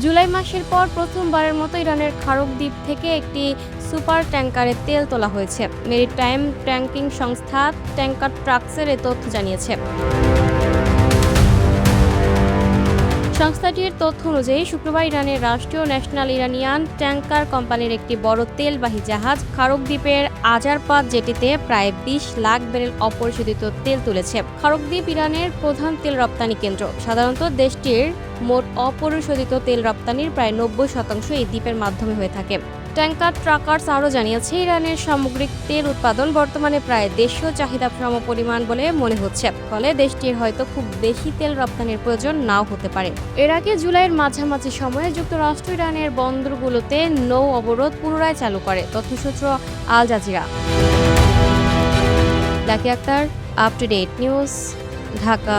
জুলাই মাসের পর প্রথমবারের মতো ইরানের খারক দ্বীপ থেকে একটি সুপার ট্যাংকারে তেল তোলা হয়েছে। মেরিটাইম ট্যাংকিং সংস্থা ট্যাংকার ট্রাকসের এ তথ্য জানিয়েছে। সংস্থাটির তথ্য অনুযায়ী শুক্রবার ইরানের রাষ্ট্রীয় ন্যাশনাল ইরানিয়ান ট্যাংকার কোম্পানির একটি বড় তেলবাহী জাহাজ খারক দ্বীপের আজারপাত জেটিতে প্রায় ২০ লাখ ব্যারেল অপরিশোধিত তেল তুলেছে। খারক দ্বীপ ইরানের প্রধান তেল রপ্তানি কেন্দ্র। সাধারণত দেশটির মোট অপরিশোধিত তেল রপ্তানির প্রায় ৯০% এই দ্বীপের মাধ্যমে হয়ে থাকে। ট্যাংকার ট্রাকার্স আরও জানিয়েছে, ইরানের সামগ্রিক তেল উৎপাদন বর্তমানে প্রায় দেশীয় চাহিদা সমপরিমাণ বলে মনে হচ্ছে। ফলে দেশটির হয়তো খুব বেশি তেল রপ্তানির প্রয়োজন নাও হতে পারে। এর আগে জুলাইয়ের মাঝামাঝি সময়ে যুক্তরাষ্ট্র ইরানের বন্দরগুলোতে নৌ অবরোধ পুনরায় চালু করে। তথ্যসূত্র Al Jazeera. Lucky Akter, up to date news, Dhaka.